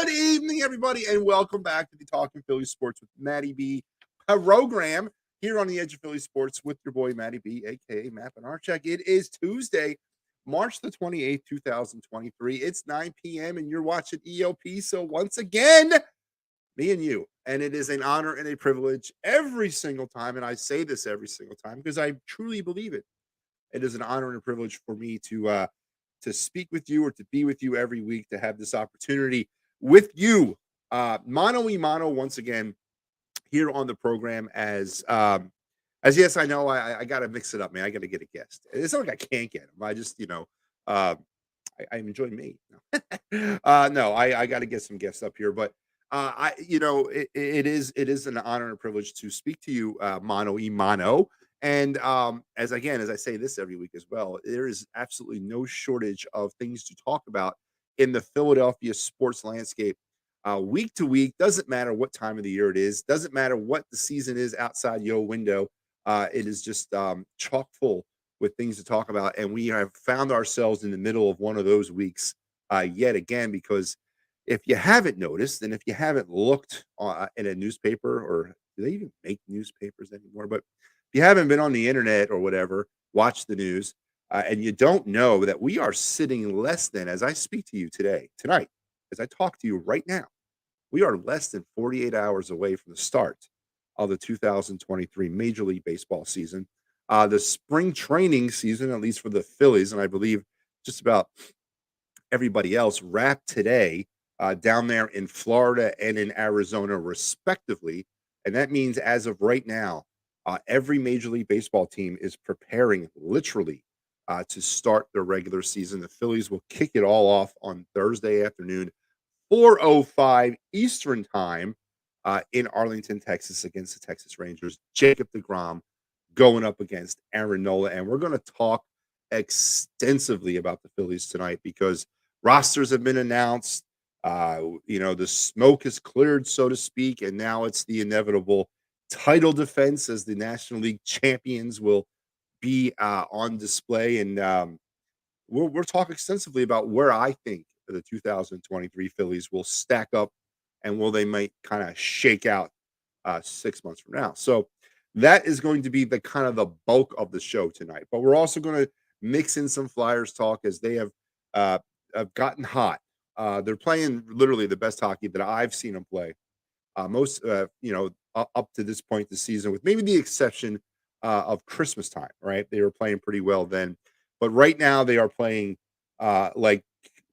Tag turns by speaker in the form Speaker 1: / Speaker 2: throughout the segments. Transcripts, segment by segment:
Speaker 1: Good evening, everybody, and welcome back to the Talking Philly Sports with Matty B program here on the Edge of Philly Sports with your boy Matty B, aka Matt Benarchek. It is Tuesday, March the 28th, 2023. It's 9 p.m. and you're watching EOP. So once again, me and you, and it is an honor and a privilege every single time, and I say this every single time because I truly believe it. It is an honor and a privilege for me to speak with you or to be with you every week, to have this opportunity with you, mano y mano, once again here on the program. As yes, I know I got to mix it up, man. I got to get a guest. It's not like I can't get him. I just uh, I enjoy me. No, I got to get some guests up here, but it is an honor and a privilege to speak to you, mano y mano. And as I say this every week as well, there is absolutely no shortage of things to talk about in the Philadelphia sports landscape. Week to week, doesn't matter what time of the year it is, doesn't matter what the season is outside your window. It is just chock full with things to talk about. And we have found ourselves in the middle of one of those weeks yet again, because if you haven't noticed, and if you haven't looked in a newspaper, or do they even make newspapers anymore? But if you haven't been on the internet or whatever, watch the news, and you don't know that we are sitting less than, as I speak to you tonight, as I talk to you right now, we are less than 48 hours away from the start of the 2023 Major League Baseball season. The spring training season, at least for the Phillies, and I believe just about everybody else, wrapped today down there in Florida and in Arizona, respectively. And that means, as of right now, every Major League Baseball team is preparing literally to start their regular season. The Phillies will kick it all off on Thursday afternoon, 4:05 Eastern time, in Arlington, Texas, against the Texas Rangers. Jacob deGrom going up against Aaron Nola. And we're going to talk extensively about the Phillies tonight, because rosters have been announced. The smoke is cleared, so to speak, and now it's the inevitable title defense, as the National League champions will be on display. And we'll talk extensively about where I think the 2023 Phillies will stack up, and will they might kind of shake out 6 months from now. So that is going to be the kind of the bulk of the show tonight. But we're also going to mix in some Flyers talk, as they have gotten hot. They're playing literally the best hockey that I've seen them play up to this point this season, with maybe the exception of Christmas time, right? They were playing pretty well then. But right now they are playing like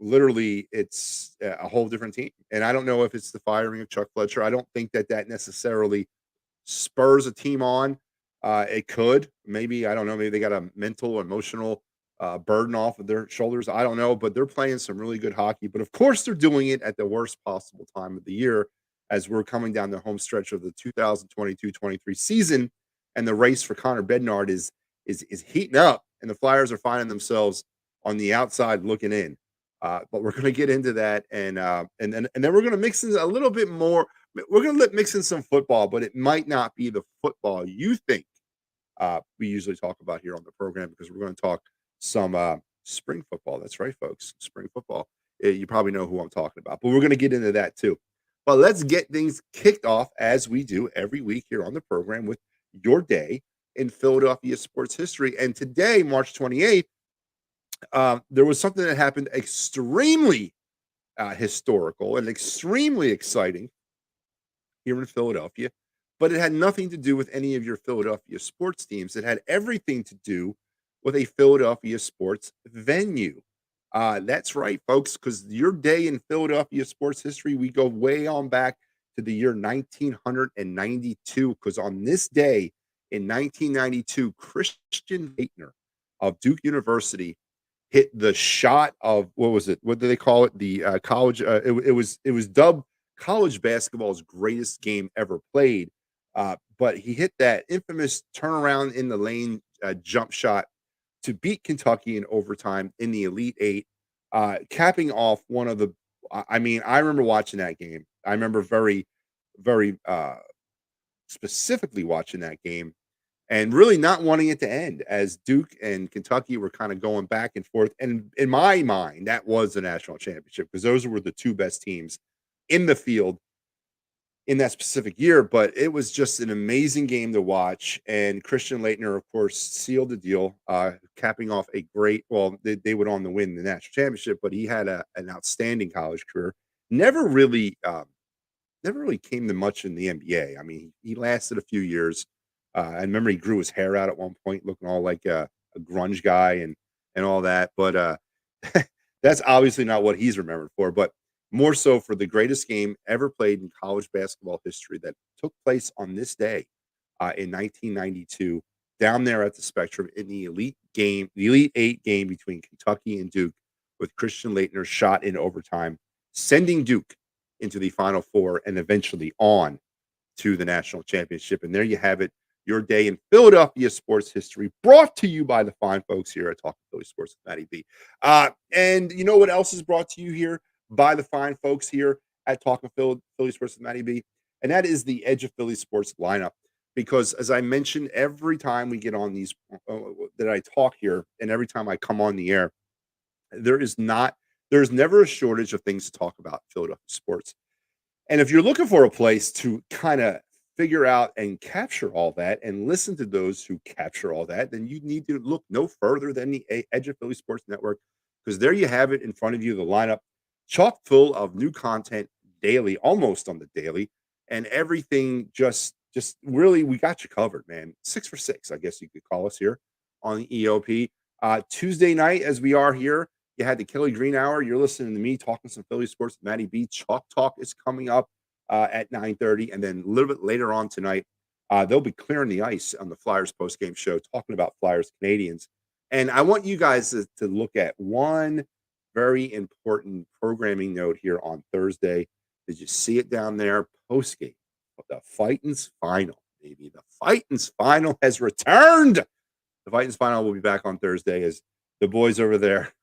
Speaker 1: literally it's a whole different team. And I don't know if it's the firing of Chuck Fletcher. I don't think that necessarily spurs a team on. It could. Maybe, I don't know, maybe they got a mental, emotional burden off of their shoulders. I don't know, but they're playing some really good hockey. But of course, they're doing it at the worst possible time of the year, as we're coming down the home stretch of the 2022-23 season, and the race for Connor Bednard is heating up, and the Flyers are finding themselves on the outside looking in. But we're going to get into that, and then we're going to mix in a little bit more. We're going to mix in some football, but it might not be the football you think we usually talk about here on the program, because we're going to talk some spring football. That's right, folks. Spring football. You probably know who I'm talking about, but we're going to get into that too. But let's get things kicked off, as we do every week here on the program, with your day in Philadelphia sports history. And today, March 28th, there was something that happened extremely historical and extremely exciting here in Philadelphia, but it had nothing to do with any of your Philadelphia sports teams. It had everything to do with a Philadelphia sports venue. That's right, folks, because your day in Philadelphia sports history, we go way on back to the year 1992, because on this day in 1992, Christian Laettner of Duke University hit the shot of, what was it? What do they call it? The college. It was dubbed college basketball's greatest game ever played. But he hit that infamous turnaround in the lane jump shot to beat Kentucky in overtime in the Elite Eight, capping off one of the. I mean, I remember watching that game. I remember very, very specifically watching that game, and really not wanting it to end, as Duke and Kentucky were kind of going back and forth. And in my mind, that was the national championship, because those were the two best teams in the field in that specific year, but it was just an amazing game to watch. And Christian Leitner, of course, sealed the deal, capping off a great. Well, they went on to win the national championship, but he had an outstanding college career. Never really, never really came to much in the NBA. I mean, he lasted a few years. I remember he grew his hair out at one point, looking all like a grunge guy and all that. But that's obviously not what he's remembered for. But more so for the greatest game ever played in college basketball history that took place on this day in 1992, down there at the Spectrum in the elite game, the Elite Eight game between Kentucky and Duke, with Christian Leitner shot in overtime, sending Duke into the Final Four and eventually on to the national championship. And there you have it, your day in Philadelphia sports history, brought to you by the fine folks here at Talking Philly Sports with Matty B. And you know what else is brought to you here by the fine folks here at Talking Philly Sports with Matty B? And that is the Edge of Philly Sports lineup. Because as I mentioned, every time we get on these that I talk here, and every time I come on the air, there is not there's never a shortage of things to talk about in Philadelphia sports. And if you're looking for a place to kind of figure out and capture all that and listen to those who capture all that, then you need to look no further than the Edge of Philly Sports Network, because there you have it in front of you, the lineup, chock full of new content daily, almost on the daily, and everything just really we got you covered, man. 6 for 6, I guess you could call us here on the EOP. Tuesday night, as we are here, you had the Kelly Green Hour. You're listening to me talking some Philly sports. Matty B. Chalk Talk is coming up at 9:30, and then a little bit later on tonight, they'll be clearing the ice on the Flyers postgame show, talking about Flyers Canadians. And I want you guys to look at one very important programming note here on Thursday. Did you see it down there? Postgame, the Fightins Final, baby. The Fightins Final has returned. The Titans final will be back on Thursday as the boys over there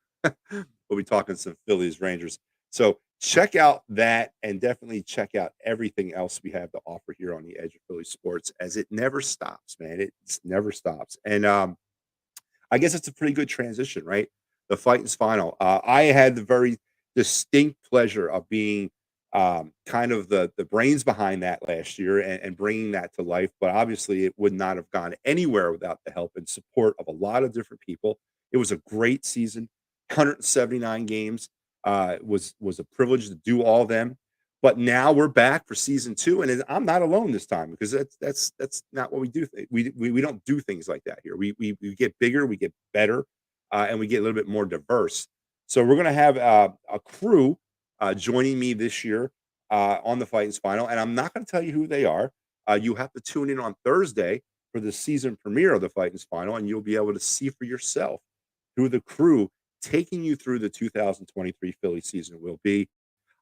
Speaker 1: will be talking some Phillies Rangers. So check out that and definitely check out everything else we have to offer here on the Edge of Philly Sports, as it never stops, man. It never stops. And I guess it's a pretty good transition, right? The Fightins final. I had the very distinct pleasure of being kind of the brains behind that last year and bringing that to life. But obviously, it would not have gone anywhere without the help and support of a lot of different people. It was a great season, 179 games. Was a privilege to do all of them. But now we're back for season two, and I'm not alone this time, because that's not what we do. We don't do things like that here. We get bigger, we get better, and we get a little bit more diverse. So we're gonna have a crew joining me this year on the Fightins Final, and I'm not going to tell you who they are. You have to tune in on Thursday for the season premiere of the Fightins Final, and you'll be able to see for yourself who the crew taking you through the 2023 Philly season will be.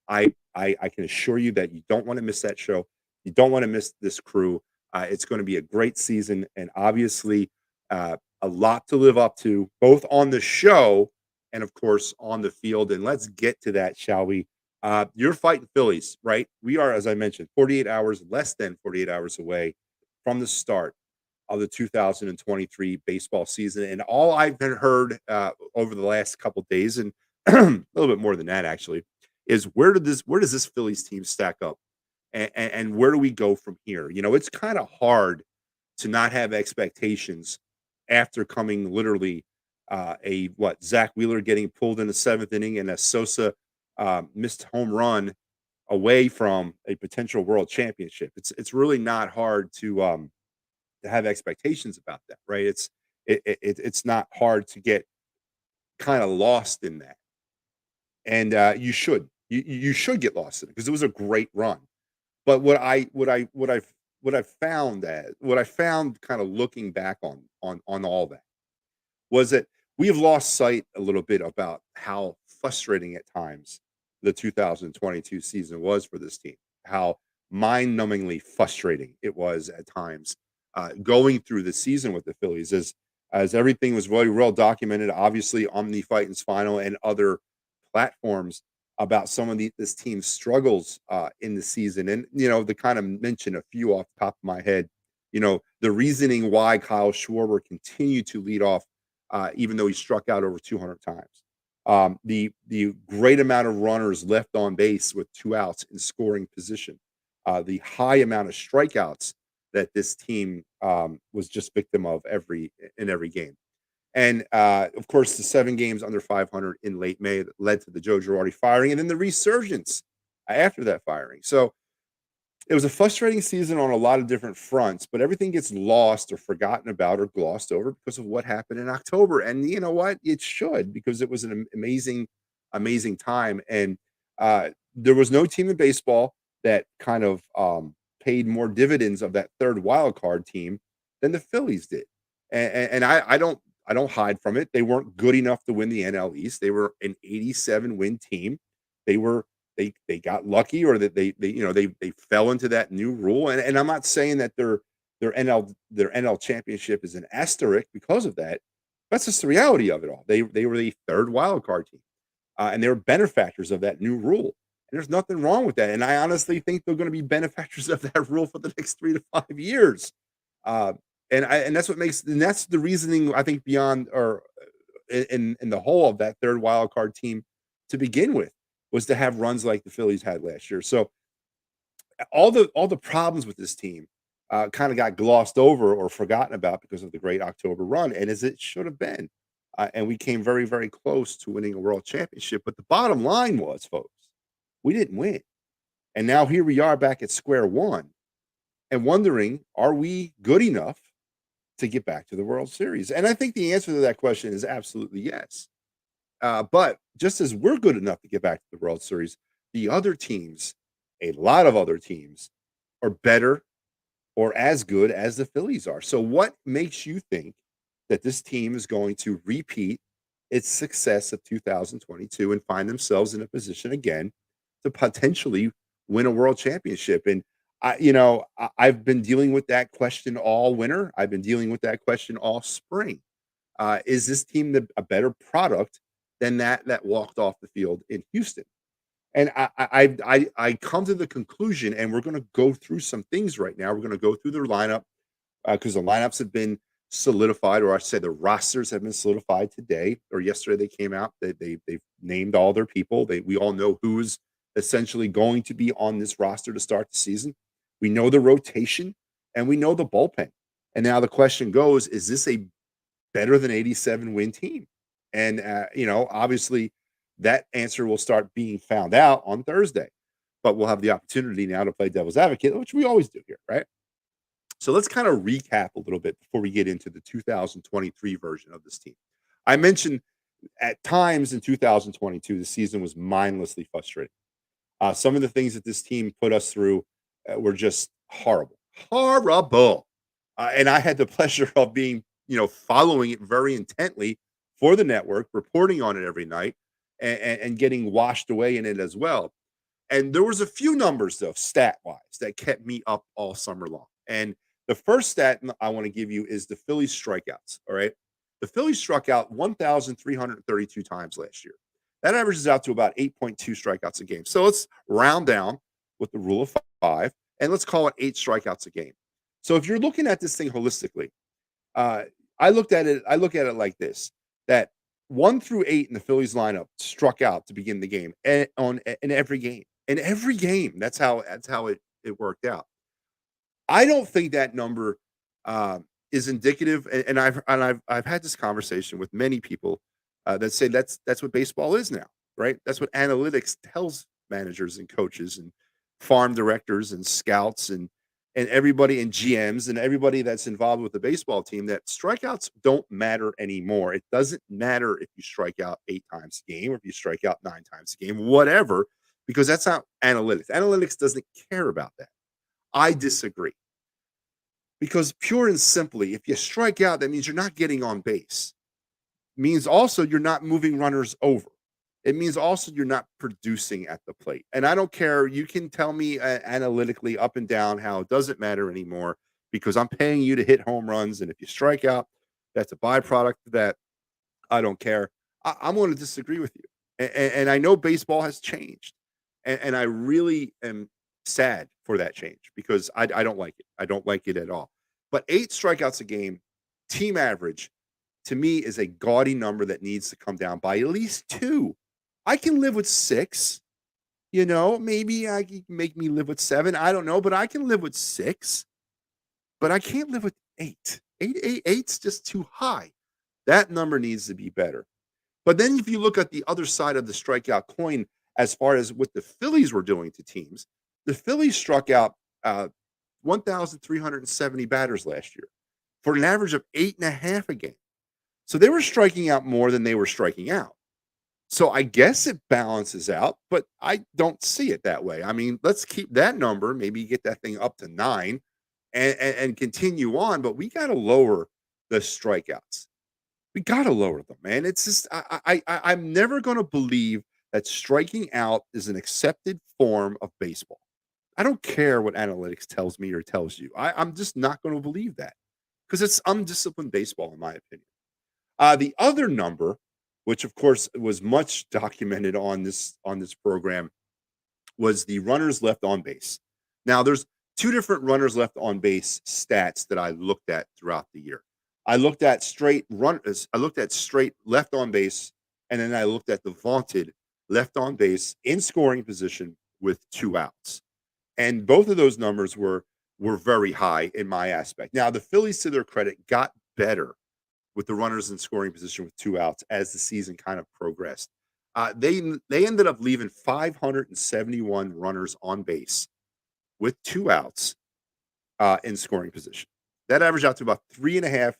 Speaker 1: I can assure you that you don't want to miss that show. You don't want to miss this crew. It's going to be a great season, and obviously a lot to live up to, both on the show and, of course, on the field. And let's get to that, shall we? You're fighting Phillies, right? We are, as I mentioned, 48 hours, less than 48 hours away from the start of the 2023 baseball season. And all I've been heard over the last couple of days, and a little bit more than that actually, is where does this Phillies team stack up, and where do we go from here? You know, it's kind of hard to not have expectations after coming literally Zach Wheeler getting pulled in the seventh inning and a Sosa missed home run away from a potential world championship. It's really not hard to have expectations about that, right? It's not hard to get kind of lost in that, and you should get lost in it, because it was a great run. But what I found kind of looking back on all that was that we have lost sight a little bit about how frustrating at times the 2022 season was for this team, how mind-numbingly frustrating it was at times going through the season with the Phillies, as everything was very well documented, obviously on the Fightins Final and other platforms, about some of this team's struggles in the season. And, you know, to kind of mention a few off the top of my head, you know, the reasoning why Kyle Schwarber continued to lead off, even though he struck out over 200 times. the great amount of runners left on base with 2 outs in scoring position, the high amount of strikeouts that this team was just victim of every game. And of course, the 7 games under 500 in late May that led to the Joe Girardi firing, and then the resurgence after that firing. So it was a frustrating season on a lot of different fronts, but everything gets lost or forgotten about or glossed over because of what happened in October. And you know what? It should, because it was an amazing, amazing time. And there was no team in baseball that kind of paid more dividends of that third wild card team than the Phillies did. And I don't hide from it. They weren't good enough to win the NL East. They were an 87 win team. They were they got lucky, or that they fell into that new rule. And I'm not saying that their NL championship is an asterisk because of that. That's just the reality of it all. They were the third wild card team, and they were benefactors of that new rule. And there's nothing wrong with that. And I honestly think they're going to be benefactors of that rule for the next 3 to 5 years. Uh, and that's the reasoning, I think, beyond, or in the whole of that third wild card team to begin with, was to have runs like the Phillies had last year. So all the problems with this team kind of got glossed over or forgotten about because of the great October run, and as it should have been. And we came very, very close to winning a world championship. But the bottom line was, folks, we didn't win. And now here we are back at square one and wondering, are we good enough to get back to the World Series? And I think the answer to that question is absolutely yes. But just as we're good enough to get back to the World Series, the other teams, a lot of other teams, are better or as good as the Phillies are. So, what makes you think that this team is going to repeat its success of 2022 and find themselves in a position again to potentially win a world championship? And I've been dealing with that question all winter. I've been dealing with that question all spring. Is this team a better product than that walked off the field in Houston? And I come to the conclusion, and we're going to go through some things right now. We're going to go through their lineup because the lineups have been solidified, or I said the rosters have been solidified today or yesterday. They came out. They've named all their people. We all know who's essentially going to be on this roster to start the season. We know the rotation and we know the bullpen. And now the question goes: is this a better than 87 win team? And obviously that answer will start being found out on Thursday. But we'll have the opportunity now to play devil's advocate, which we always do here, right? So let's kind of recap a little bit before we get into the 2023 version of this team. I mentioned at times in 2022 the season was mindlessly frustrating. Some of the things that this team put us through were just horrible, horrible. And I had the pleasure of being, following it very intently for the network, reporting on it every night, and getting washed away in it as well. And there was a few numbers, though, stat wise, that kept me up all summer long. And the first stat I want to give you is the Phillies strikeouts. All right. The Phillies struck out 1,332 times last year. That averages out to about 8.2 strikeouts a game. So let's round down with the rule of five, and let's call it 8 strikeouts a game. So if you're looking at this thing holistically, uh, I look at it like this: that 1 through 8 in the Phillies lineup struck out to begin the game, and in every game. In every game, that's how it worked out. I don't think that number is indicative, and I've had this conversation with many people that say that's what baseball is now, right? That's what analytics tells managers and coaches and farm directors and scouts and everybody, and GMs and everybody that's involved with the baseball team, that strikeouts don't matter anymore. It doesn't matter if you strike out 8 times a game or if you strike out 9 times a game, whatever, because that's not analytics. Analytics doesn't care about that. I disagree, because pure and simply, if you strike out, that means you're not getting on base. It means also you're not moving runners over. It means also you're not producing at the plate. And I don't care. You can tell me analytically up and down how it doesn't matter anymore, because I'm paying you to hit home runs. And if you strike out, that's a byproduct of that. I don't care. I'm going to disagree with you. And I know baseball has changed. And I really am sad for that change, because I don't like it. I don't like it at all. But 8 strikeouts a game, team average, to me is a gaudy number that needs to come down by at least 2. I can live with 6, maybe I can make me live with 7, I don't know, but I can live with 6, but I can't live with 8. 8's just too high. That number needs to be better. But then if you look at the other side of the strikeout coin, as far as what the Phillies were doing to teams, the Phillies struck out 1,370 batters last year for an average of 8.5 a game. So they were striking out more than they were striking out. So I guess it balances out, but I don't see it that way. I mean, let's keep that number, maybe get that thing up to 9 and continue on, but we got to lower the strikeouts. We gotta lower them, man. It's just I'm never gonna believe that striking out is an accepted form of baseball. I don't care what analytics tells me or tells you. I'm just not gonna believe that because it's undisciplined baseball, in my opinion. The other number, which of course was much documented on this program, was the runners left on base. Now, there's two different runners left on base stats that I looked at throughout the year. I looked at straight left on base, and then I looked at the vaunted left on base in scoring position with 2 outs. And both of those numbers were very high in my aspect. Now, the Phillies, to their credit, got better with the runners in scoring position with 2 outs as the season kind of progressed. They ended up leaving 571 runners on base with 2 outs in scoring position. That averaged out to about 3.5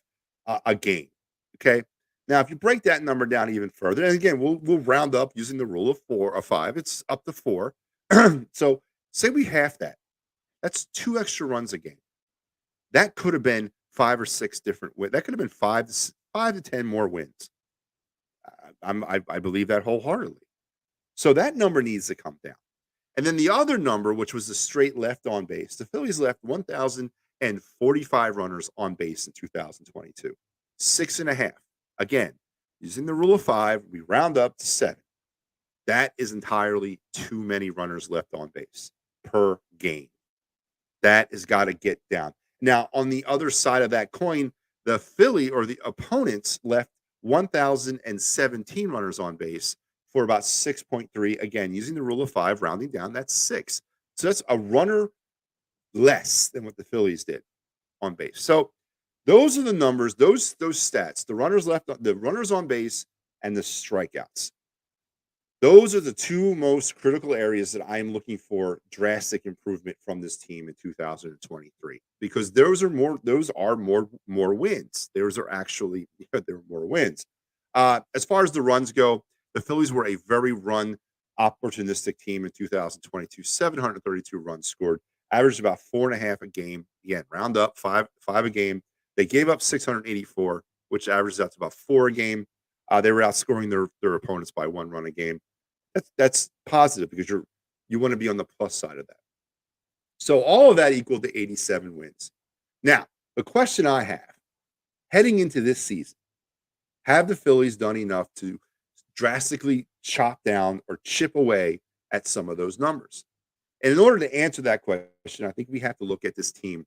Speaker 1: a game. Okay. Now, if you break that number down even further, and again, we'll round up using the rule of 4 or 5. It's up to 4. So say we half that. That's 2 extra runs a game. That could have been 5 or 6 different wins. That could have been 5 to 10 more wins. I believe that wholeheartedly. So that number needs to come down. And then the other number, which was the straight left on base, the Phillies left 1,045 runners on base in 2022. 6.5. Again, using the rule of 5, we round up to 7. That is entirely too many runners left on base per game. That has got to get down. Now, on the other side of that coin, the Philly or the opponents left 1,017 runners on base for about 6.3. Again, using the rule of 5, rounding down, that's 6. So that's a runner less than what the Phillies did on base. So those are the numbers, those stats, the runners left, the runners on base, and the strikeouts. Those are the two most critical areas that I am looking for drastic improvement from this team in 2023 because those are more wins. Those are actually there are more wins. As far as the runs go, the Phillies were a very run opportunistic team in 2022. 732 runs scored, averaged about 4.5 a game. Again, round up five a game. They gave up 684, which averages out to about 4 a game. They were outscoring their opponents by 1 run a game. That's positive because you want to be on the plus side of that. So all of that equaled to 87 wins. Now, the question I have heading into this season, have the Phillies done enough to drastically chop down or chip away at some of those numbers? And in order to answer that question, I think we have to look at this team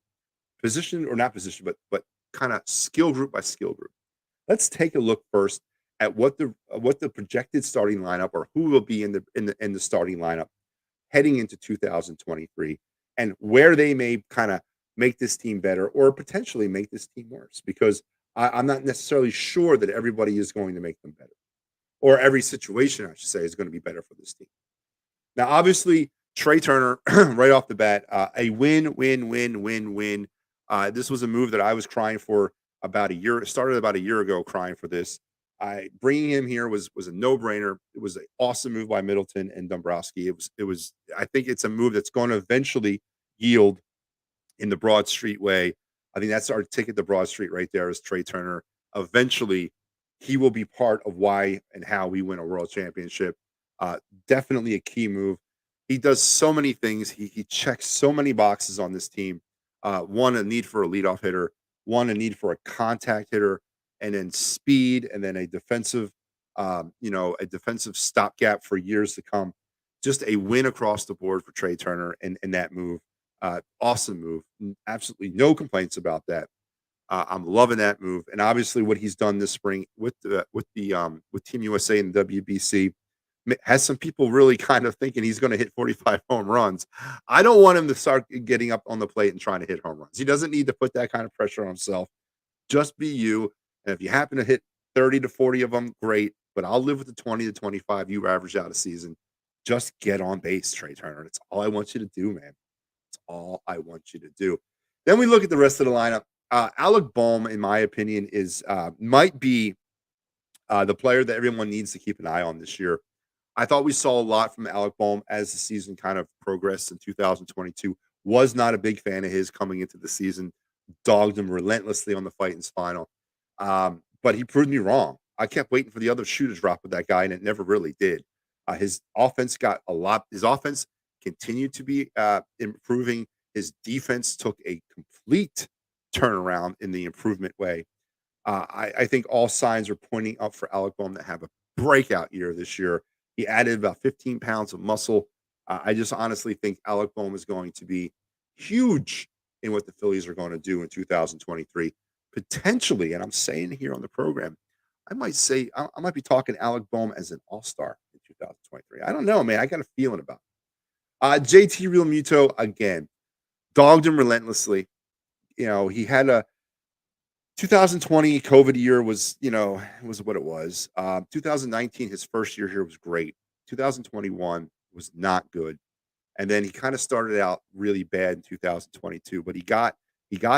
Speaker 1: position or not position, but kind of skill group by skill group. Let's take a look first at what the projected starting lineup or who will be in the starting lineup heading into 2023 and where they may kind of make this team better or potentially make this team worse because I'm not necessarily sure that everybody is going to make them better or every situation I should say is going to be better for this team. Now, obviously, Trey Turner right off the bat, a win. This was a move that I was crying for about a year. It started about a year ago, crying for this. Bringing him here was a no-brainer. It was an awesome move by Middleton and Dombrowski. It was. I think it's a move that's going to eventually yield in the Broad Street way. I think that's our ticket to Broad Street right there is Trey Turner. Eventually, he will be part of why and how we win a world championship. Definitely a key move. He does so many things. He checks so many boxes on this team. One, a need for a leadoff hitter. One, a need for a contact hitter, and then speed, and then a defensive stopgap for years to come. Just a win across the board for Trey Turner in that move. Awesome move. Absolutely no complaints about that. I'm loving that move, and obviously what he's done this spring with Team USA and WBC has some people really kind of thinking he's going to hit 45 home runs. I don't want him to start getting up on the plate and trying to hit home runs. He doesn't need to put that kind of pressure on himself. Just be you, and if you happen to hit 30 to 40 of them, great. But I'll live with the 20 to 25 you average out a season. Just get on base, Trey Turner. That's all I want you to do, man. That's all I want you to do. Then we look at the rest of the lineup. Alec Bohm, in my opinion, is might be the player that everyone needs to keep an eye on this year. I thought we saw a lot from Alec Bohm as the season kind of progressed in 2022. Was not a big fan of his coming into the season. Dogged him relentlessly on the fight in final. But he proved me wrong. I kept waiting for the other shoe to drop with that guy, and it never really did. His offense got a lot. His offense continued to be improving. His defense took a complete turnaround in the improvement way. I think all signs are pointing up for Alec Bohm to have a breakout year this year. He added about 15 pounds of muscle. I just honestly think Alec Bohm is going to be huge in what the Phillies are going to do in 2023. Potentially, and I'm saying here on the program, I might say I might be talking Alec Bohm as an all-star in 2023. I don't know, man. I got a feeling about it. JT Realmuto, again, dogged him relentlessly. He had a 2020 COVID year was what it was. 2019, his first year here was great. 2021 was not good, and then he kind of started out really bad in 2022. But he got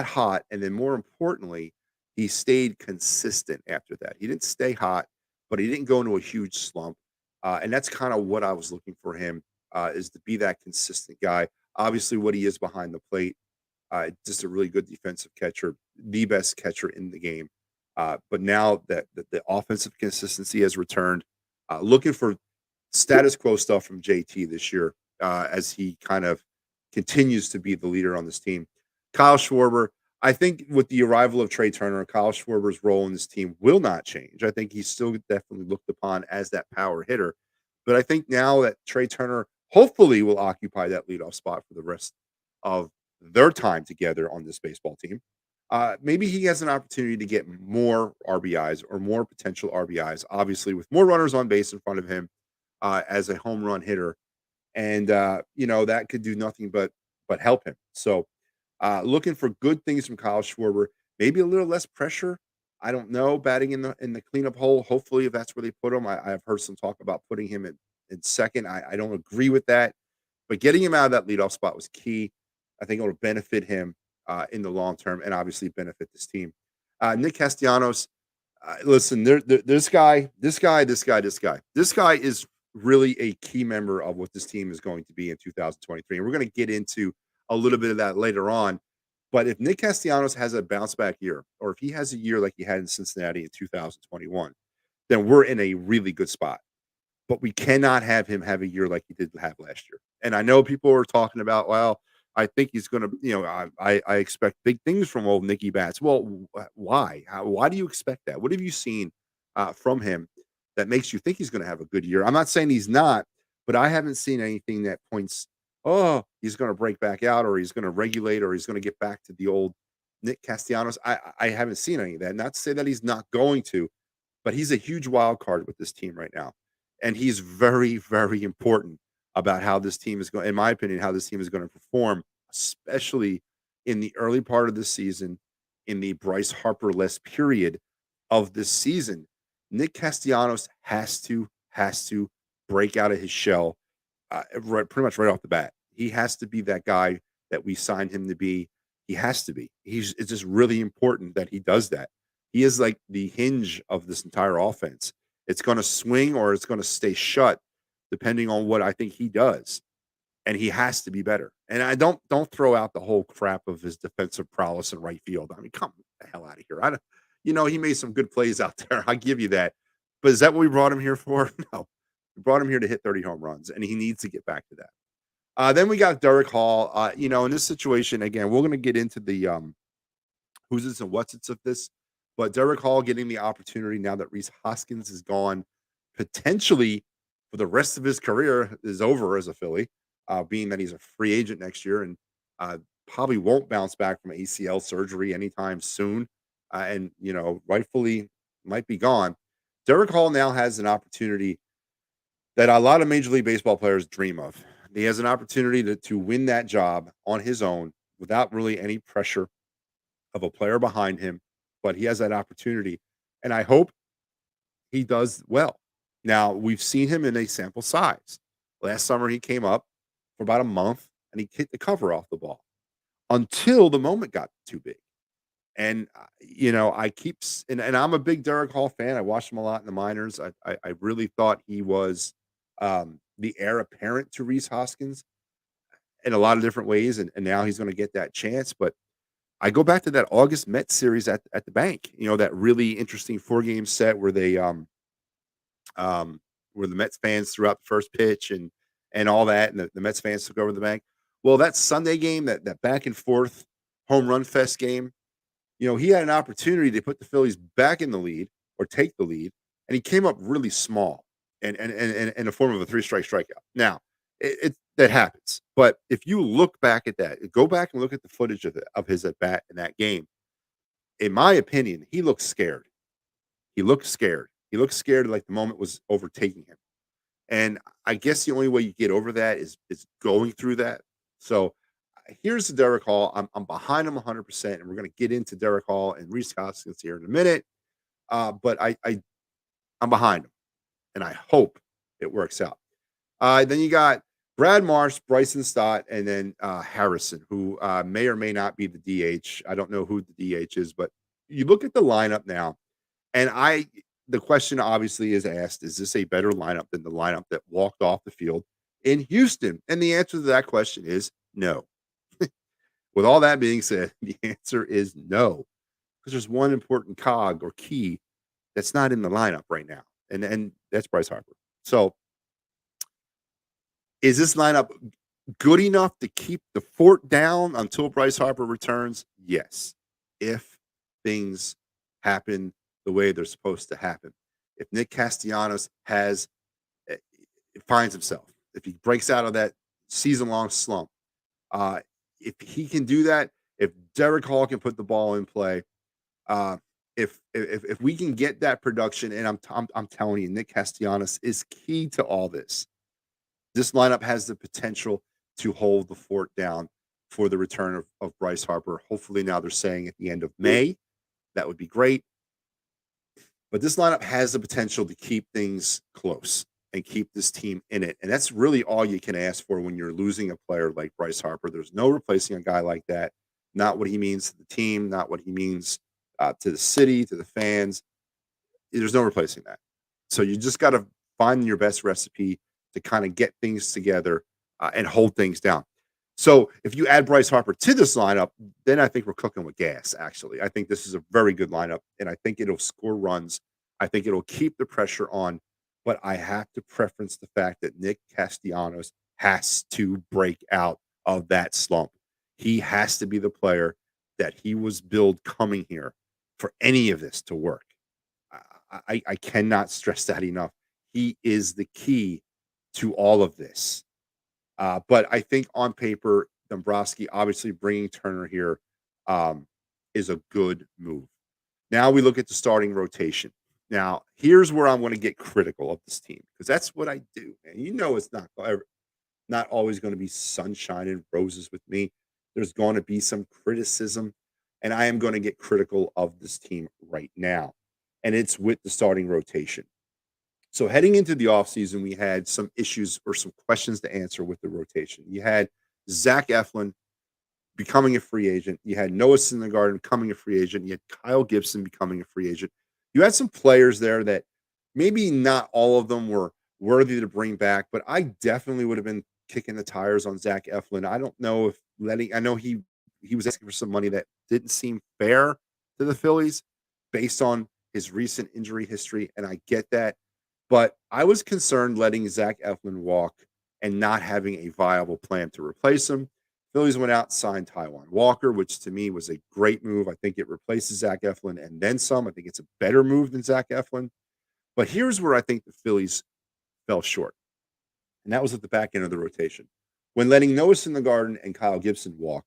Speaker 1: hot, and then more importantly, he stayed consistent after that. He didn't stay hot, but he didn't go into a huge slump, and that's kind of what I was looking for him is to be that consistent guy. Obviously, what he is behind the plate just a really good defensive catcher, the best catcher in the game. But now that the offensive consistency has returned, looking for status quo stuff from JT this year as he kind of continues to be the leader on this team. Kyle Schwarber, I think with the arrival of Trey Turner, Kyle Schwarber's role in this team will not change. I think he's still definitely looked upon as that power hitter. But I think now that Trey Turner hopefully will occupy that leadoff spot for the rest of their time together on this baseball team. Maybe he has an opportunity to get more RBIs or more potential RBIs, obviously, with more runners on base in front of him as a home run hitter. And that could do nothing but help him. So looking for good things from Kyle Schwarber, maybe a little less pressure. I don't know, batting in the cleanup hole. Hopefully, if that's where they put him, I've heard some talk about putting him in second. I don't agree with that, but getting him out of that leadoff spot was key. I think it'll benefit him in the long term, and obviously benefit this team. Nick Castellanos, listen, this guy is really a key member of what this team is going to be in 2023, and we're going to get into a little bit of that later on. But if Nick Castellanos has a bounce back year, or if he has a year like he had in Cincinnati in 2021, then we're in a really good spot. But we cannot have him have a year like he did have last year. And I know people are talking about, well, I think he's going to, I expect big things from old Nicky Bats. Well, why? Why do you expect that? What have you seen from him that makes you think he's going to have a good year? I'm not saying he's not, but I haven't seen anything that points, oh, he's going to break back out, or he's going to regulate, or he's going to get back to the old Nick Castellanos. I haven't seen any of that. Not to say that he's not going to, but he's a huge wild card with this team right now. And he's very, very important about how this team is going, in my opinion, how this team is going to perform, especially in the early part of the season, in the Bryce Harper less period of this season. Nick Castellanos has to break out of his shell pretty much right off the bat. He has to be that guy that we signed him to be. He has to be. It's just really important that he does that. He is like the hinge of this entire offense. It's going to swing or it's going to stay shut depending on what I think he does. And he has to be better. And I don't throw out the whole crap of his defensive prowess in right field. I mean, come the hell out of here. I don't, he made some good plays out there. I give you that. But is that what we brought him here for? No. We brought him here to hit 30 home runs, and he needs to get back to that. Then we got Derek Hall. In this situation, again, we're going to get into the who's it's and what's it's of this. But Derek Hall getting the opportunity now that Reese Hoskins is gone, potentially for the rest of his career is over as a Philly, being that he's a free agent next year and probably won't bounce back from ACL surgery anytime soon. and rightfully might be gone. Derek Hall now has an opportunity that a lot of Major League Baseball players dream of. He has an opportunity to win that job on his own without really any pressure of a player behind him, but he has that opportunity, and I hope he does well. Now, we've seen him in a sample size. Last summer, he came up for about a month and he hit the cover off the ball until the moment got too big. And I and I'm a big Derek Hall fan. I watched him a lot in the minors. I really thought he was the heir apparent to Reese Hoskins in a lot of different ways, and now he's going to get that chance. But I go back to that August Mets series at the bank. That really interesting 4-game set where they where the Mets fans threw out the first pitch and all that, and the Mets fans took over the bank. Well, that Sunday game, that back and forth home run fest game, he had an opportunity to put the Phillies back in the lead or take the lead, and he came up really small and in the form of a 3-strike strikeout. Now, that happens, but if you look back at that, go back and look at the footage of his at bat in that game. In my opinion, he looked scared. He looked scared. He looked scared like the moment was overtaking him. And I guess the only way you get over that is going through that. So here's the Derek Hall. I'm behind him 100%, and we're going to get into Derek Hall and Reese Hoskins here in a minute. But I'm behind him, and I hope it works out. Then you got Brad Marsh, Bryson Stott, and then Harrison, who may or may not be the DH. I don't know who the DH is, but you look at the lineup now, and the question obviously is asked, is this a better lineup than the lineup that walked off the field in Houston? And the answer to that question is no. With all that being said, the answer is no, because there's one important cog or key that's not in the lineup right now, and that's Bryce Harper. So, is this lineup good enough to keep the fort down until Bryce Harper returns? Yes, if things happen the way they're supposed to happen. If Nick Castellanos finds himself, if he breaks out of that season-long slump, if he can do that, if Derek Hall can put the ball in play, if we can get that production, and I'm telling you, Nick Castellanos is key to all this. This lineup has the potential to hold the fort down for the return of Bryce Harper. Hopefully, now they're saying at the end of May. That would be great. But this lineup has the potential to keep things close and keep this team in it. And that's really all you can ask for when you're losing a player like Bryce Harper. There's no replacing a guy like that. Not what he means to the team, not what he means to the city, to the fans. There's no replacing that. So you just got to find your best recipe to kind of get things together and hold things down. So if you add Bryce Harper to this lineup, then I think we're cooking with gas, actually. I think this is a very good lineup, and I think it'll score runs. I think it'll keep the pressure on, but I have to preference the fact that Nick Castellanos has to break out of that slump. He has to be the player that he was billed coming here for any of this to work. I cannot stress that enough. He is the key to all of this. But I think on paper, Dombrowski obviously bringing Turner here is a good move. Now we look at the starting rotation. Now, here's where I'm going to get critical of this team, because that's what I do. And it's not always going to be sunshine and roses with me. There's going to be some criticism, and I am going to get critical of this team right now. And it's with the starting rotation. So heading into the offseason, we had some issues or some questions to answer with the rotation. You had Zach Eflin becoming a free agent. You had Noah Syndergaard becoming a free agent. You had Kyle Gibson becoming a free agent. You had some players there that maybe not all of them were worthy to bring back, but I definitely would have been kicking the tires on Zach Eflin. I don't know if I know he was asking for some money that didn't seem fair to the Phillies based on his recent injury history, and I get that. But I was concerned letting Zach Eflin walk and not having a viable plan to replace him. Phillies went out and signed Taijuan Walker, which to me was a great move. I think it replaces Zach Eflin and then some. I think it's a better move than Zach Eflin. But here's where I think the Phillies fell short, and that was at the back end of the rotation. When letting Noah Syndergaard and Kyle Gibson walk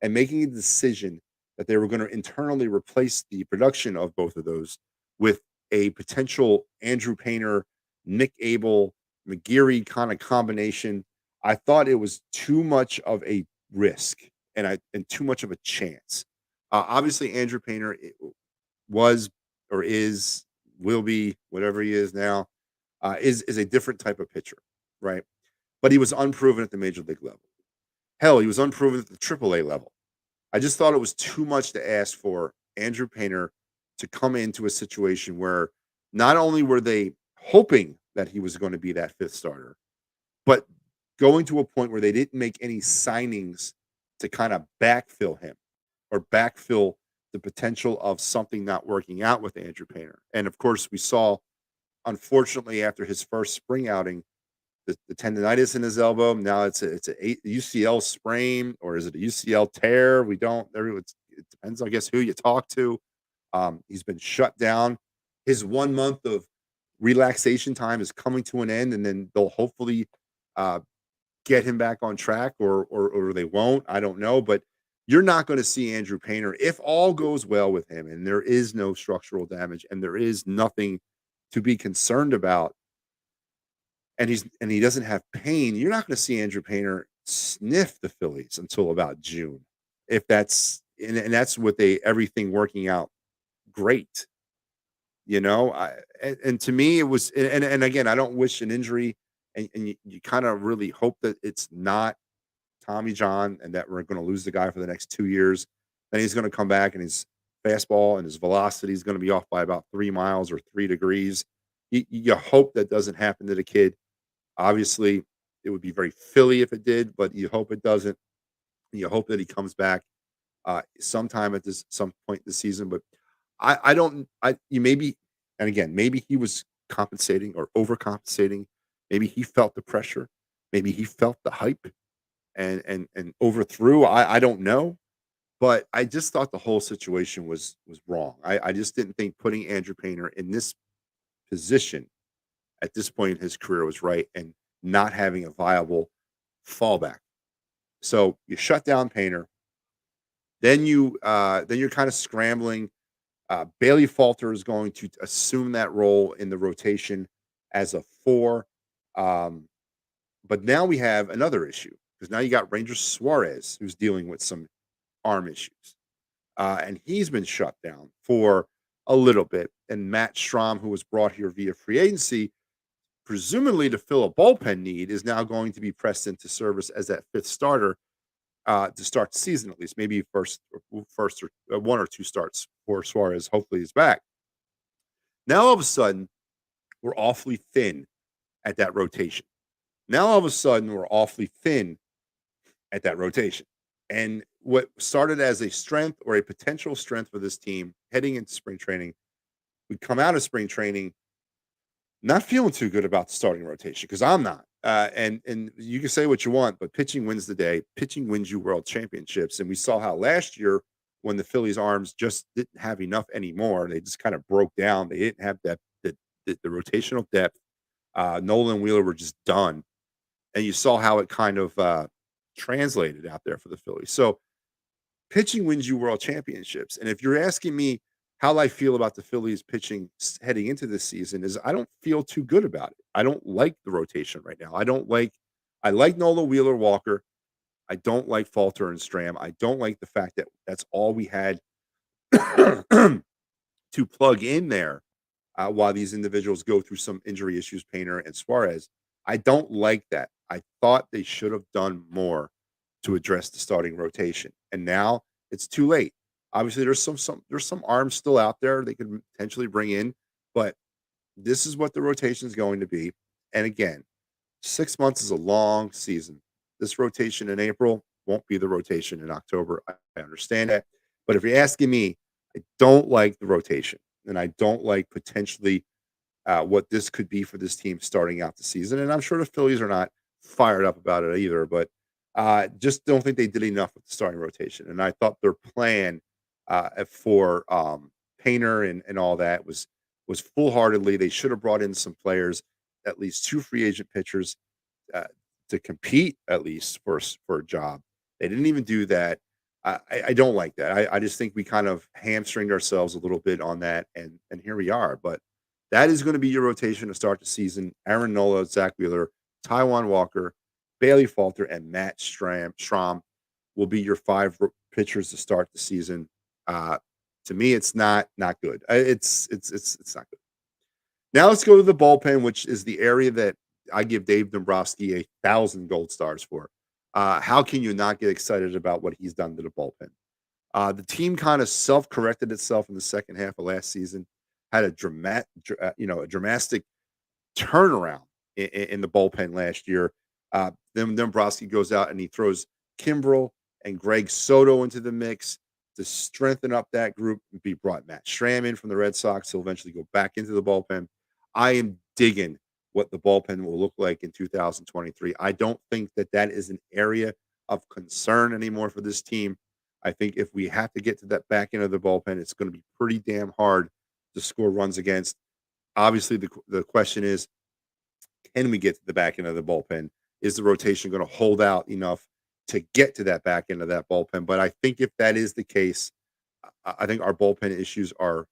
Speaker 1: and making a decision that they were going to internally replace the production of both of those with a potential Andrew Painter, Nick Abel, McGeary kind of combination. I thought it was too much of a risk and too much of a chance. Obviously, Andrew Painter was or is will be whatever he is now is a different type of pitcher, right? But he was unproven at the major league level. Hell, he was unproven at the AAA level. I just thought it was too much to ask for Andrew Painter to come into a situation where not only were they hoping that he was going to be that fifth starter, but going to a point where they didn't make any signings to kind of backfill him or backfill the potential of something not working out with Andrew Painter. And of course, we saw, unfortunately, after his first spring outing, the tendonitis in his elbow. Now it's a UCL sprain, or is it a UCL tear? We don't. It depends, I guess, who you talk to. He's been shut down. His 1 month of relaxation time is coming to an end, and then they'll hopefully uh, get him back on track, or they won't. I don't know, but you're not going to see Andrew Painter if all goes well with him, and there is no structural damage, and there is nothing to be concerned about, and he doesn't have pain. You're not going to see Andrew Painter sniff the Phillies until about June, if and that's with everything working out great. And to me, it was, and again, I don't wish an injury, and you kind of really hope that it's not Tommy John and that we're going to lose the guy for the next 2 years. Then he's going to come back and his fastball and his velocity is going to be off by about 3 miles or 3 degrees. You hope that doesn't happen to the kid. Obviously, it would be very Philly if it did, but you hope it doesn't. You hope that he comes back sometime at some point this season. But I don't. You maybe, and again, maybe he was compensating or overcompensating. Maybe he felt the pressure. Maybe he felt the hype and overthrew. I don't know, but I just thought the whole situation was wrong. I just didn't think putting Andrew Painter in this position at this point in his career was right, and not having a viable fallback. So you shut down Painter, then you're kind of scrambling. Bailey Falter is going to assume that role in the rotation as a four. Um, but now we have another issue because now you got Ranger Suarez who's dealing with some arm issues. And he's been shut down for a little bit. And Matt Strom, who was brought here via free agency, presumably to fill a bullpen need, is now going to be pressed into service as that fifth starter to start the season, at least maybe first or one or two starts for Suarez. Hopefully, he's back. Now all of a sudden, we're awfully thin at that rotation. Now all of a sudden, we're awfully thin at that rotation. And what started as a strength or a potential strength for this team heading into spring training, we come out of spring training not feeling too good about the starting rotation because I'm not. And you can say what you want, but pitching wins the day. Pitching wins you world championships. And we saw how last year, when the Phillies' arms just didn't have enough anymore, they just kind of broke down. They didn't have the rotational depth. Nolan Wheeler were just done, and you saw how it kind of translated out there for the Phillies. So pitching wins you world championships. And if you're asking me how I feel about the Phillies pitching heading into this season, is I don't feel too good about it. I don't like the rotation right now. I like Nola Wheeler Walker. I don't like Falter and Stram. I don't like the fact that that's all we had to plug in there while these individuals go through some injury issues, Painter and Suarez. I don't like that. I thought they should have done more to address the starting rotation. And now it's too late. Obviously, there's some arms still out there they could potentially bring in, but this is what the rotation is going to be. And again, 6 months is a long season. This rotation in April won't be the rotation in October. I understand that. But if you're asking me, I don't like the rotation, and I don't like potentially what this could be for this team starting out the season. And I'm sure the Phillies are not fired up about it either, but just don't think they did enough with the starting rotation. And I thought their plan for Painter and all that was full-heartedly. They should have brought in some players, at least two free agent pitchers, uh, to compete at least for a job. They didn't even do that. I don't like that. I just think we kind of hamstringed ourselves a little bit on that, and here we are. But that is going to be your rotation to start the season. Aaron Nola, Zach Wheeler, Taiwan Walker, Bailey Falter, and Matt Strom will be your pitchers to start the season. Uh, to me, it's not good. It's not good. Now let's go to the bullpen, which is the area that I give Dave Dombrowski 1,000 gold stars for. How can you not get excited about what he's done to the bullpen? The team kind of self-corrected itself in the second half of last season, had a dramatic turnaround in the bullpen last year. Then Dombrowski goes out and he throws Kimbrel and Greg Soto into the mix to strengthen up that group. He brought Matt Stram in from the Red Sox. He'll eventually go back into the bullpen. I am digging what the bullpen will look like in 2023. I don't think that is an area of concern anymore for this team. I think if we have to get to that back end of the bullpen, it's going to be pretty damn hard to score runs against. Obviously, the question is, can we get to the back end of the bullpen? Is the rotation going to hold out enough to get to that back end of that bullpen? But I think if that is the case, I think our bullpen issues are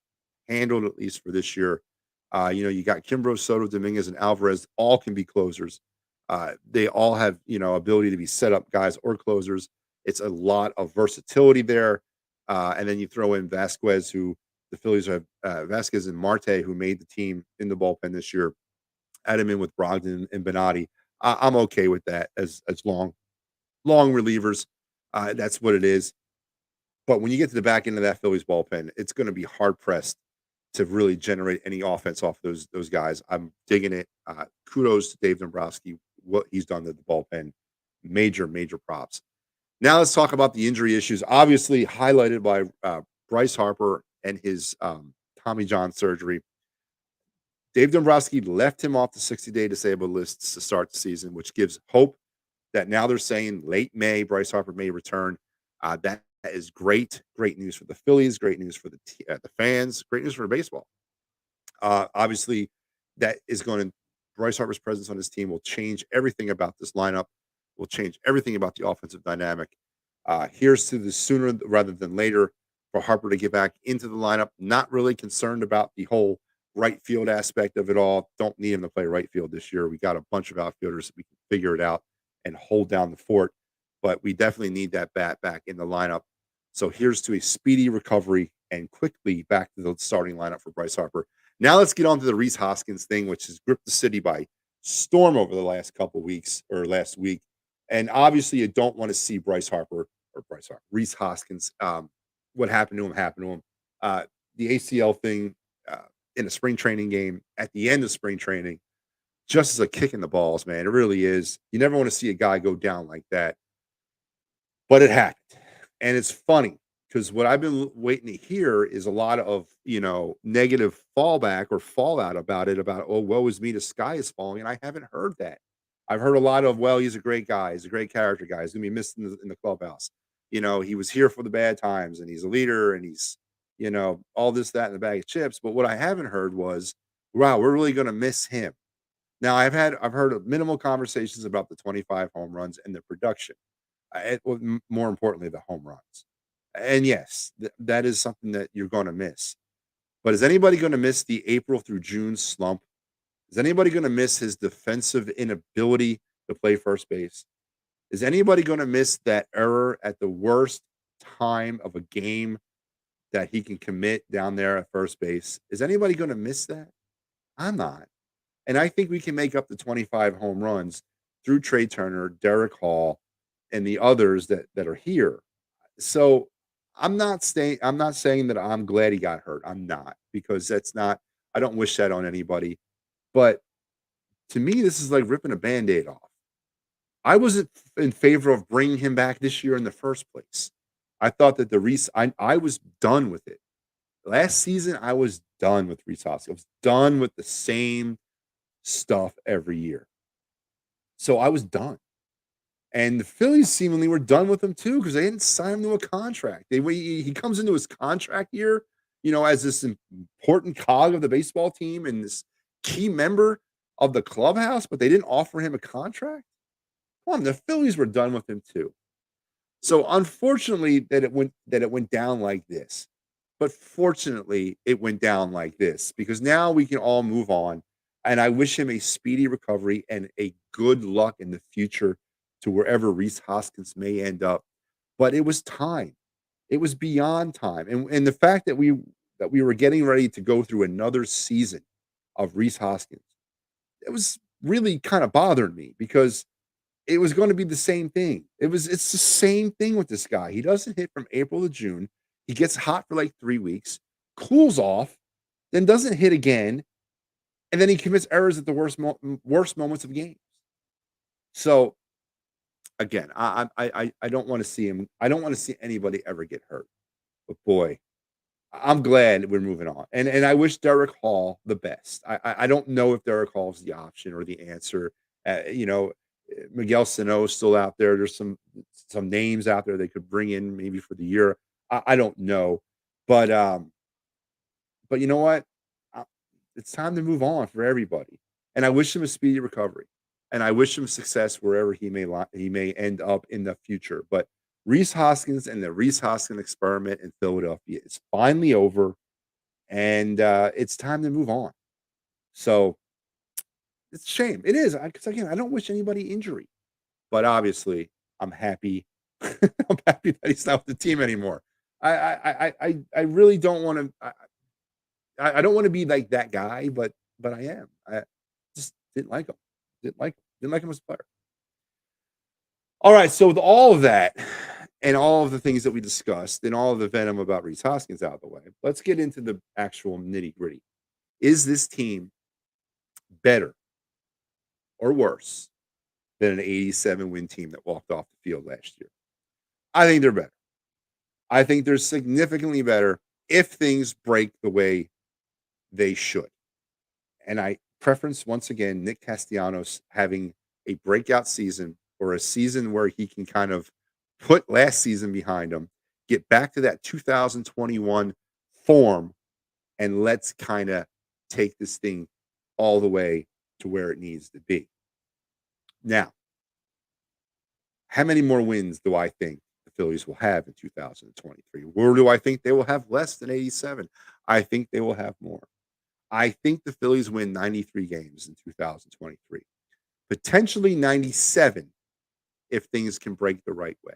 Speaker 1: handled at least for this year. You got Kimbrough, Soto, Dominguez, and Alvarez. All can be closers. They all have ability to be set up guys or closers. It's a lot of versatility there. And then you throw in Vasquez, who the Phillies have Vasquez and Marte, who made the team in the bullpen this year. Add him in with Brogdon and Benatti. I'm okay with that as long relievers. That's what it is. But when you get to the back end of that Phillies bullpen, it's going to be hard pressed to really generate any offense off those guys. I'm digging it. Kudos to Dave Dombrowski, what he's done to the bullpen. Major props. Now let's talk about the injury issues. Obviously highlighted by Bryce Harper and his Tommy John surgery. Dave Dombrowski left him off the 60-day disabled lists to start the season, which gives hope that now they're saying late May, Bryce Harper may return. That is great. Great news for the Phillies. Great news for the fans. Great news for baseball. Obviously, that is going to Bryce Harper's presence on this team will change everything about this lineup. Will change everything about the offensive dynamic. Here's to the sooner rather than later for Harper to get back into the lineup. Not really concerned about the whole right field aspect of it all. Don't need him to play right field this year. We got a bunch of outfielders. We can figure it out and hold down the fort. But we definitely need that bat back in the lineup. So here's to a speedy recovery and quickly back to the starting lineup for Bryce Harper. Now let's get on to the Rhys Hoskins thing, which has gripped the city by storm over the last couple weeks or last week. And obviously, you don't want to see Rhys Hoskins. What happened to him. The ACL thing in a spring training game at the end of spring training, just as a kick in the balls, man. It really is. You never want to see a guy go down like that. But it happened. And it's funny because what I've been waiting to hear is a lot of, negative fallback or fallout about it, about, oh, woe is me, the sky is falling. And I haven't heard that. I've heard a lot of, well, he's a great guy. He's a great character guy. He's going to be missed in the clubhouse. He was here for the bad times and he's a leader and he's, all this, that, and the bag of chips. But what I haven't heard was, wow, we're really going to miss him. Now, I've heard minimal conversations about the 25 home runs and the production. More importantly, the home runs. And yes, that is something that you're going to miss. But is anybody going to miss the April through June slump? Is anybody going to miss his defensive inability to play first base? Is anybody going to miss that error at the worst time of a game that he can commit down there at first base? Is anybody going to miss that? I'm not. And I think we can make up the 25 home runs through Trey Turner, Derek Hall, and the others that are here. So I'm not saying that I'm glad he got hurt. I'm not, because I don't wish that on anybody. But to me, this is like ripping a Band-Aid off. I wasn't in favor of bringing him back this year in the first place. I thought that I was done with it. Last season, I was done with Rhys Hoskins. I was done with the same stuff every year. So I was done. And the Phillies seemingly were done with him too, because they didn't sign him to a contract. He comes into his contract year, as this important cog of the baseball team and this key member of the clubhouse, but they didn't offer him a contract. Come on, the Phillies were done with him too. So unfortunately that it went down like this. But fortunately, it went down like this because now we can all move on. And I wish him a speedy recovery and a good luck in the future to wherever Reese Hoskins may end up. But it was time. It was beyond time. And the fact that we were getting ready to go through another season of Reese Hoskins, it was really kind of bothered me because it was gonna be the same thing. It's the same thing with this guy. He doesn't hit from April to June. He gets hot for like 3 weeks, cools off, then doesn't hit again, and then he commits errors at the worst moments of games. So, again, I don't wanna see him I don't wanna see anybody ever get hurt. But boy, I'm glad we're moving on, and I wish Derek Hall the best. I don't know if Derek Hall is the option or the answer. Miguel Sano is still out there. There's some names out there they could bring in maybe for the year. I don't know, but but you know what? Uh, it's time to move on for everybody, and I wish him a speedy recovery, and I wish him success wherever he may end up in the future. But Reese Hoskins and the Reese Hoskins experiment in Philadelphia is finally over, and it's time to move on. So it's a shame. It is because again, I don't wish anybody injury, but obviously, I'm happy. I'm happy that he's not with the team anymore. I really don't want to. I don't want to be like that guy, but I am. I just didn't like him. Didn't like him as a player. All right. So with all of that and all of the things that we discussed and all of the venom about Reese Hoskins out of the way, let's get into the actual nitty gritty. Is this team better or worse than an 87 win team that walked off the field last year? I think they're better. I think they're significantly better if things break the way they should. And I preference once again Nick Castellanos having a breakout season or a season where he can kind of put last season behind him, get back to that 2021 form, and let's kind of take this thing all the way to where it needs to be. Now, how many more wins do I think the Phillies will have in 2023? Or do I think they will have less than 87? I think they will have more. I think the Phillies win 93 games in 2023, potentially 97 if things can break the right way.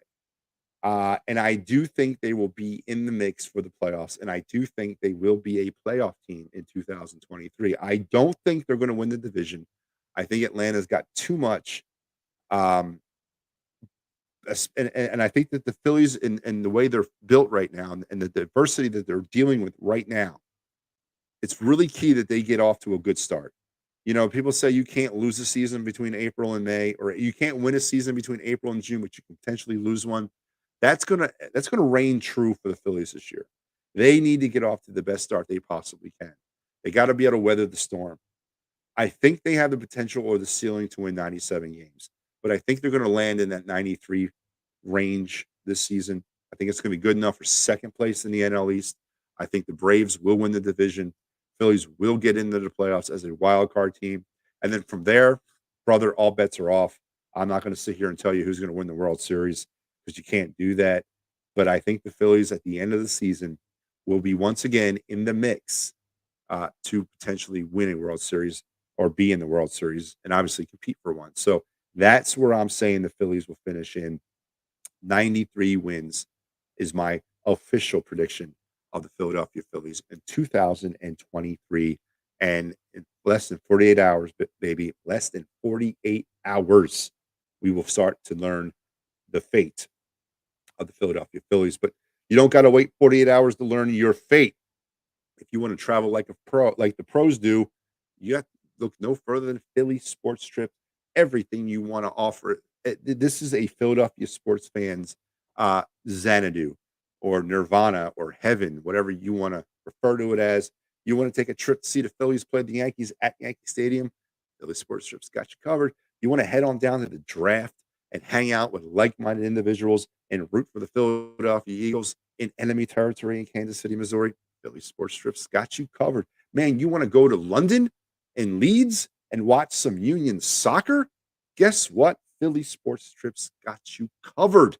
Speaker 1: And I do think they will be in the mix for the playoffs, and I do think they will be a playoff team in 2023. I don't think they're going to win the division. I think Atlanta's got too much. Um, and I think that the Phillies and the way they're built right now and the diversity that they're dealing with right now, it's really key that they get off to a good start. You know, people say you can't lose a season between April and May, or you can't win a season between April and June, but you can potentially lose one. That's gonna reign true for the Phillies this year. They need to get off to the best start they possibly can. They got to be able to weather the storm. I think they have the potential or the ceiling to win 97 games, but I think they're going to land in that 93 range this season. I think it's going to be good enough for second place in the NL East. I think the Braves will win the division. Phillies will get into the playoffs as a wild card team. And then from there, brother, all bets are off. I'm not going to sit here and tell you who's going to win the World Series because you can't do that. But I think the Phillies at the end of the season will be once again in the mix to potentially win a World Series or be in the World Series and obviously compete for one. So that's where I'm saying the Phillies will finish in 93 wins is my official prediction of the Philadelphia Phillies in 2023. And in less than 48 hours, but baby, less than 48 hours, we will start to learn the fate of the Philadelphia Phillies. But you don't got to wait 48 hours to learn your fate. If you want to travel like a pro, like the pros do, you have to look no further than Philly Sports Trip. Everything you want to offer. This is a Philadelphia sports fans Xanadu or Nirvana or heaven, whatever you want to refer to it as. You want to take a trip to see the Phillies play the Yankees at Yankee Stadium? Philly Sports Trip's got you covered. You want to head on down to the draft and hang out with like-minded individuals and root for the Philadelphia Eagles in enemy territory in Kansas City, Missouri? Philly Sports Trips got you covered. Man, you want to go to London and Leeds and watch some Union soccer? Guess what? Philly Sports Trips got you covered.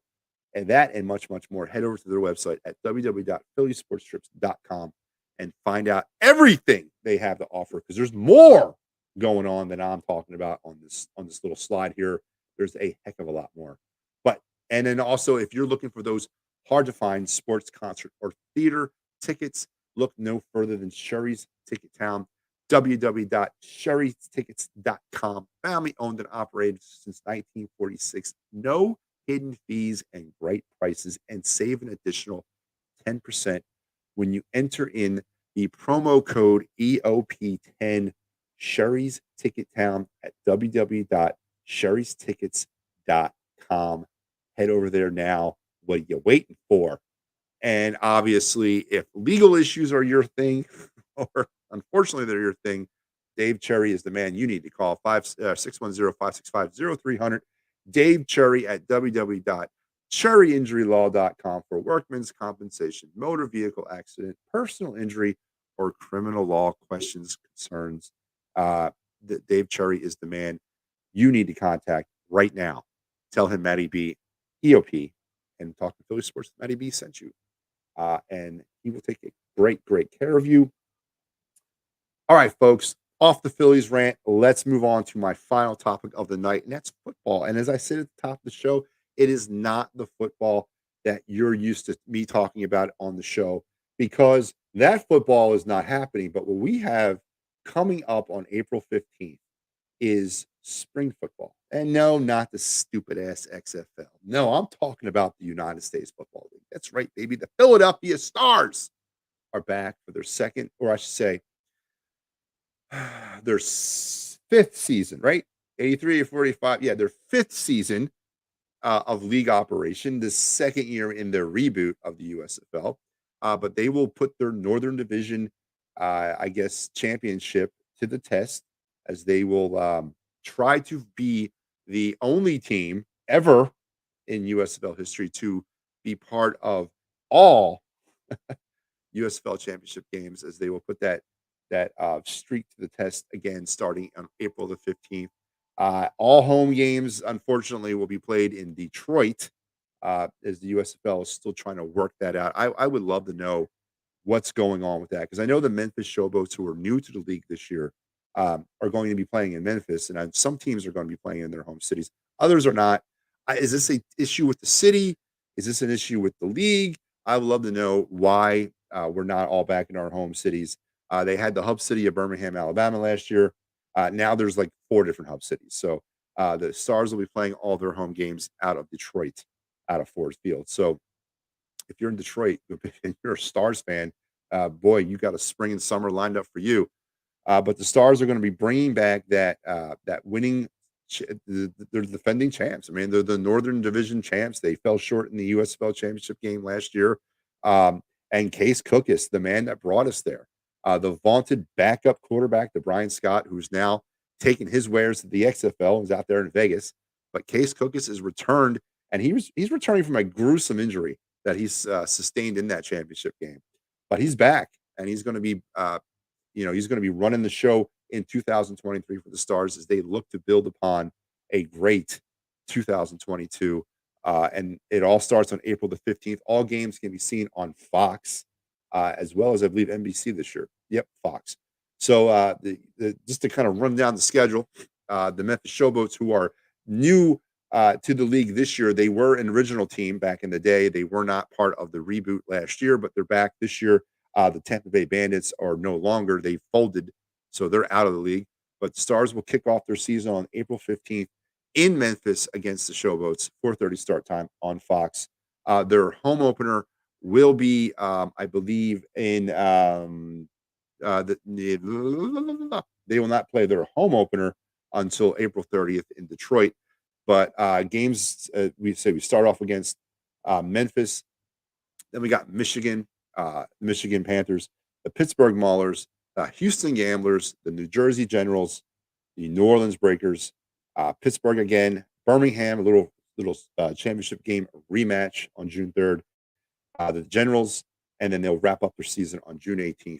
Speaker 1: And that and much, much more, head over to their website at www.phillysportstrips.com and find out everything they have to offer, because there's more going on than I'm talking about on this little slide here. There's a heck of a lot more. But and then also, if you're looking for those hard to find sports, concert, or theater tickets, look no further than Sherry's Ticket Town, www.sherrystickets.com. Family owned and operated since 1946. No hidden fees and great prices, and save an additional 10% when you enter in the promo code EOP10. Sherry's Ticket Town at www.sherrystickets.com. Head over there now. What are you waiting for? And obviously, if legal issues are your thing, or unfortunately they're your thing, Dave Cherry is the man you need to call. 610-565-0300. Dave Cherry at www.cherryinjurylaw.com for workman's compensation, motor vehicle accident, personal injury, or criminal law questions, concerns. Dave Cherry is the man you need to contact right now. Tell him Matty B, EOP, and Talk to Philly Sports. Matty B sent you. And he will take great, great care of you. All right, folks, off the Phillies rant, let's move on to my final topic of the night, and that's football. And as I said at the top of the show, it is not the football that you're used to me talking about on the show, because that football is not happening. But what we have coming up on April 15th is spring football. And no, not the stupid ass XFL. No, I'm talking about the United States Football League. That's right, baby. The Philadelphia Stars are back for their second, or I should say, their fifth season, right? 83 or 45. Yeah, their fifth season of league operation, the second year in their reboot of the USFL. But they will put their Northern Division, I guess, championship to the test, as they will try to be the only team ever in USFL history to be part of all USFL championship games, as they will put that streak to the test again starting on April the 15th. All home games, unfortunately, will be played in Detroit, as the USFL is still trying to work that out. I would love to know what's going on with that, because I know the Memphis Showboats, who are new to the league this year, are going to be playing in Memphis, and some teams are going to be playing in their home cities. Others are not. Is this an issue with the city? Is this an issue with the league? I would love to know why we're not all back in our home cities. They had the hub city of Birmingham, Alabama last year. Now there's like 4 different hub cities. So the Stars will be playing all their home games out of Detroit, out of Ford Field. So if you're in Detroit and you're a Stars fan, boy, you got a spring and summer lined up for you. But the Stars are going to be bringing back that winning. They're defending champs. I mean, they're the Northern Division champs. They fell short in the USFL championship game last year. And Case Cookus, the man that brought us there, the vaunted backup quarterback to Brian Scott, who's now taking his wares to the XFL, and is out there in Vegas. But Case Cookus is returned, and he's returning from a gruesome injury that he's sustained in that championship game. But he's back, and he's going to be he's going to be running the show in 2023 for the Stars, as they look to build upon a great 2022. And it all starts on April the 15th. All games can be seen on Fox, as well as, I believe, NBC this year. Yep, Fox. So just to kind of run down the schedule, the Memphis Showboats, who are new to the league this year, they were an original team back in the day. They were not part of the reboot last year, but they're back this year. The Tampa Bay Bandits are no longer. They folded, so they're out of the league. But the Stars will kick off their season on April 15th in Memphis against the Showboats, 4:30 start time on Fox. Their home opener will be, I believe, in they will not play their home opener until April 30th in Detroit. But games, we start off against Memphis. Then we got Michigan, Michigan Panthers, the Pittsburgh Maulers, the Houston Gamblers, the New Jersey Generals, the New Orleans Breakers, Pittsburgh again, Birmingham, a little championship game rematch on June 3rd, the Generals, and then they'll wrap up their season on June 18th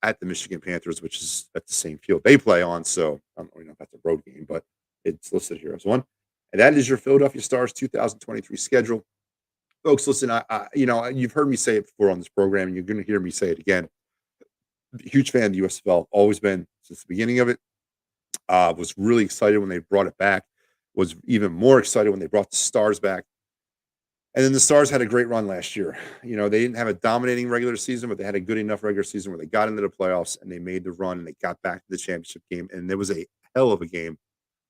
Speaker 1: at the Michigan Panthers, which is at the same field they play on. So I don't really know if that's a road game, but it's listed here as one. And that is your Philadelphia Stars 2023 schedule. Folks, listen, you've heard me say it before on this program, and you're going to hear me say it again. Huge fan of the USFL, always been since the beginning of it. Was really excited when they brought it back. Was even more excited when they brought the Stars back. And then the Stars had a great run last year. They didn't have a dominating regular season, but they had a good enough regular season where they got into the playoffs and they made the run and they got back to the championship game. And there was a hell of a game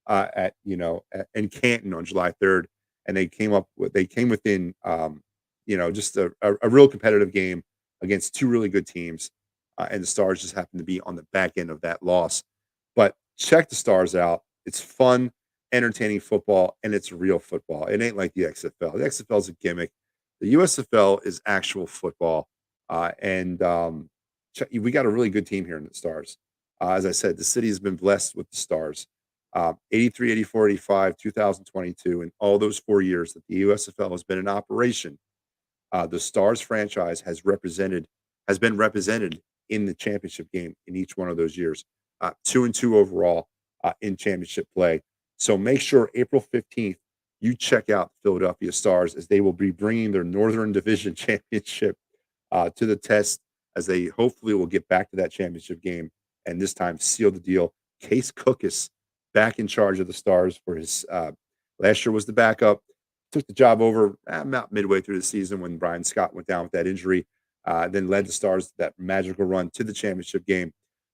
Speaker 1: in Canton on July 3rd, and they came within just a real competitive game against two really good teams, and the Stars just happened to be on the back end of that loss. But check the Stars out; it's fun, entertaining football, and it's real football. It ain't like the XFL. The XFL is a gimmick. The USFL is actual football, and we got a really good team here in the Stars. As I said, the city has been blessed with the Stars. 83, 84, 85, 2022, and all those 4 years that the USFL has been in operation, the Stars franchise has been represented in the championship game in each one of those years. 2-2 overall in championship play. So make sure April 15th you check out Philadelphia Stars as they will be bringing their Northern Division championship to the test as they hopefully will get back to that championship game and this time seal the deal. Case Cookus back in charge of the Stars for his last year was the backup. Took the job over about midway through the season when Brian Scott went down with that injury. Then led the Stars to that magical run to the championship game.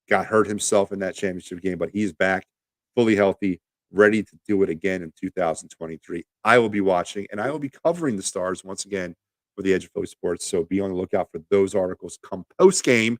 Speaker 1: Got hurt himself in that championship game, but he's back, fully healthy, ready to do it again in 2023. I will be watching and I will be covering the Stars once again for the Edge of Philly Sports. So be on the lookout for those articles come post game,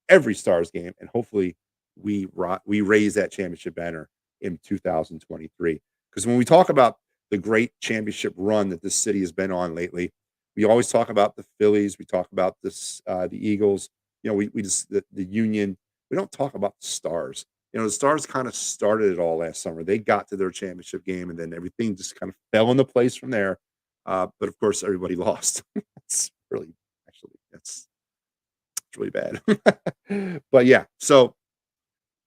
Speaker 1: every Stars game, and hopefully we raise that championship banner in 2023. Because when we talk about the great championship run that this city has been on lately, we always talk about the Phillies, we talk about the Eagles, we just the Union. We don't talk about the Stars. The Stars kind of started it all last summer. They got to their championship game, and then everything just kind of fell into place from there. But of course, everybody lost. It's really, actually, that's it's really bad. But yeah, so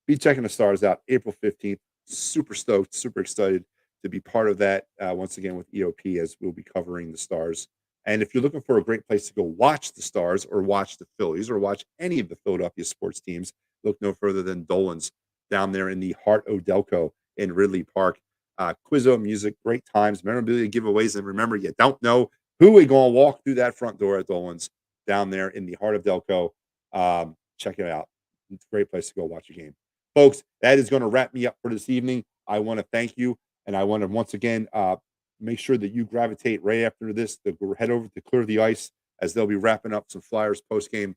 Speaker 1: be checking the Stars out April 15th. Super stoked, super excited to be part of that once again with EOP as we'll be covering the Stars. And if you're looking for a great place to go watch the Stars or watch the Phillies or watch any of the Philadelphia sports teams, look no further than Dolan's down there in the heart of Delco in Ridley Park. Quizzo music, great times, memorabilia giveaways. And remember, you don't know who we're going to walk through that front door at Dolan's down there in the heart of Delco. Check it out. It's a great place to go watch a game. Folks, that is going to wrap me up for this evening. I want to thank you. And I want to once again make sure that you gravitate right after this to head over to Clear the Ice as they'll be wrapping up some Flyers post game.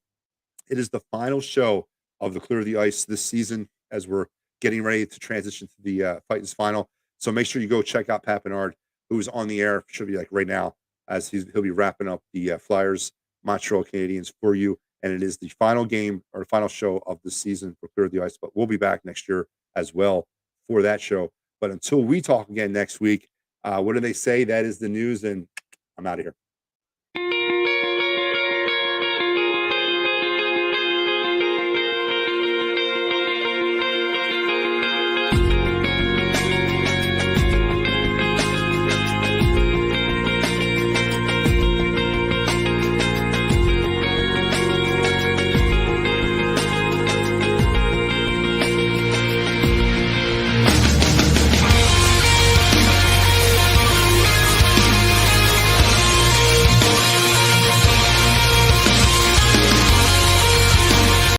Speaker 1: It is the final show of the Clear the Ice this season as we're getting ready to transition to the Titans final. So make sure you go check out Pat Bernard, who's on the air. Should be like right now as he'll be wrapping up the Flyers Montreal Canadiens for you. And it is the final game or the final show of the season for Clear the Ice. But we'll be back next year as well for that show. But until we talk again next week, what do they say? That is the news, and I'm out of here.